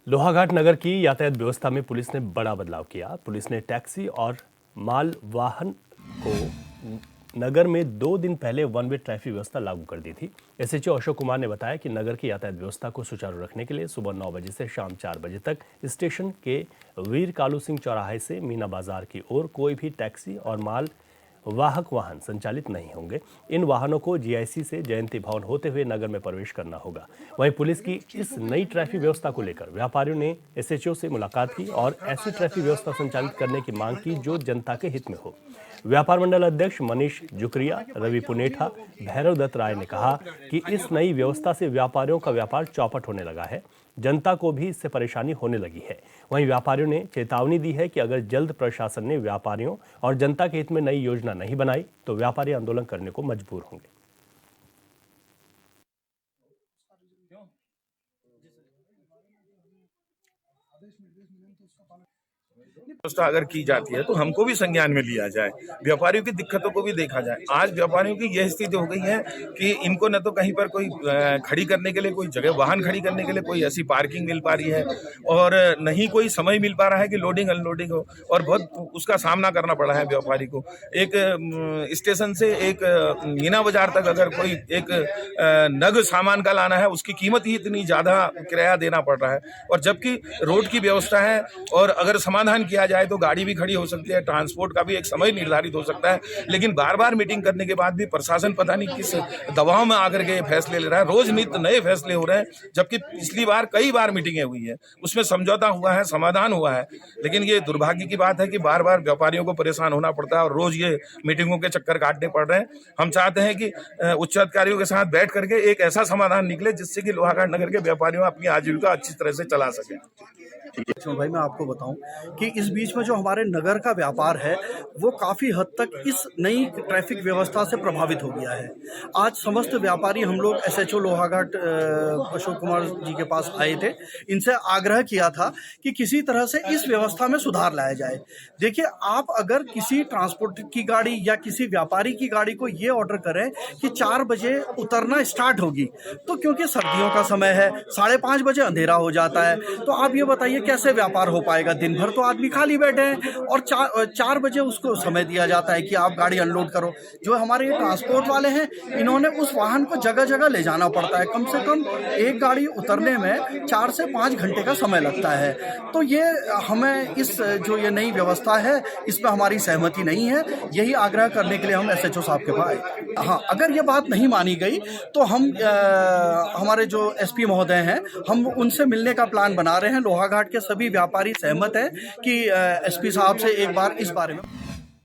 लोहाघाट नगर की यातायात व्यवस्था में पुलिस ने बड़ा बदलाव किया। पुलिस ने टैक्सी और माल वाहन को नगर में 2 दिन पहले वन वे ट्रैफिक व्यवस्था लागू कर दी थी। एसएचओ अशोक कुमार ने बताया कि नगर की यातायात व्यवस्था को सुचारू रखने के लिए सुबह 9 बजे से शाम 4 बजे तक स्टेशन के वीर कालू सिंह चौराहे से मीना बाजार की ओर कोई भी टैक्सी और माल वाहक वाहन संचालित नहीं होंगे। इन वाहनों को जीआईसी से जयंती भवन होते हुए नगर में प्रवेश करना होगा। वहीं पुलिस की इस नई ट्रैफिक व्यवस्था को लेकर व्यापारियों ने एसएचओ से मुलाकात की और ऐसी ट्रैफिक व्यवस्था संचालित करने की मांग की जो जनता के हित में हो। व्यापार मंडल अध्यक्ष मनीष जुकरिया, रवि पुनेठा, भैरव दत्त राय ने कहा कि इस नई व्यवस्था से व्यापारियों का व्यापार चौपट होने लगा है, जनता को भी इससे परेशानी होने लगी है। वहीं व्यापारियों ने चेतावनी दी है कि अगर जल्द प्रशासन ने व्यापारियों और जनता के हित में नई योजना नहीं बनाई तो व्यापारी आंदोलन करने को मजबूर होंगे। व्यवस्था अगर की जाती है तो हमको भी संज्ञान में लिया जाए, व्यापारियों की दिक्कतों को भी देखा जाए। आज व्यापारियों की यह स्थिति हो गई है कि इनको न तो कहीं पर कोई खड़ी करने के लिए कोई जगह, वाहन खड़ी करने के लिए कोई ऐसी पार्किंग मिल पा रही है और नहीं कोई समय मिल पा रहा है कि लोडिंग अनलोडिंग हो, और बहुत उसका सामना करना पड़ा है व्यापारी को। एक स्टेशन से एक मीना बाजार तक अगर कोई एक नग सामान का लाना है, उसकी कीमत ही इतनी ज्यादा किराया देना पड़ रहा है, और जबकि रोड की व्यवस्था है और अगर समाधान किया जाए तो गाड़ी भी खड़ी हो सकती है, ट्रांसपोर्ट का भी एक समय निर्धारित हो सकता है। लेकिन बार बार मीटिंग करने के बाद भी प्रशासन पता नहीं किस दबाव में आकर के फैसले ले रहा है। रोज नित्य नए फैसले हो रहे हैं, जबकि पिछली बार कई बार मीटिंगें हुई है, उसमें समझौता हुआ है, समाधान हुआ है। लेकिन ये दुर्भाग्य की बात है कि बार बार व्यापारियों को परेशान होना पड़ता है और रोज ये मीटिंगों के चक्कर काटने पड़ रहे हैं। हम चाहते हैं कि उच्च अधिकारियों के साथ बैठ करके एक ऐसा समाधान निकले जिससे कि लोहाघाट नगर के व्यापारियों अपनी आजीविका अच्छी तरह से चला सके। भाई मैं आपको बताऊं कि इस बीच में जो हमारे नगर का व्यापार है वो काफ़ी हद तक इस नई ट्रैफिक व्यवस्था से प्रभावित हो गया है। आज समस्त व्यापारी हम लोग एसएचओ लोहाघाट अशोक कुमार जी के पास आए थे, इनसे आग्रह किया था कि किसी तरह से इस व्यवस्था में सुधार लाया जाए। देखिए, आप अगर किसी ट्रांसपोर्ट की गाड़ी या किसी व्यापारी की गाड़ी को ये ऑर्डर करें कि 4 बजे उतरना स्टार्ट होगी, तो क्योंकि सर्दियों का समय है, 5:30 बजे अंधेरा हो जाता है, तो आप ये बताइए कैसे व्यापार हो पाएगा। दिन भर तो आदमी खाली बैठे हैं और 4 बजे उसको समय दिया जाता है कि आप गाड़ी अनलोड करो। जो हमारे ये ट्रांसपोर्ट वाले हैं, इन्होंने उस वाहन को जगह जगह ले जाना पड़ता है। कम से कम एक गाड़ी उतरने में 4 से 5 घंटे का समय लगता है। तो ये हमें इस जो ये नई व्यवस्था है इसमें हमारी सहमति नहीं है। यही आग्रह करने के लिए हम एसएचओ साहब के पास आए। हाँ, अगर ये बात नहीं मानी गई तो हम हमारे जो एसपी महोदय हैं, हम उनसे मिलने का प्लान बना रहे हैं। लोहाघाट के सभी व्यापारी सहमत हैं कि एसपी साहब से एक बार इस बारे में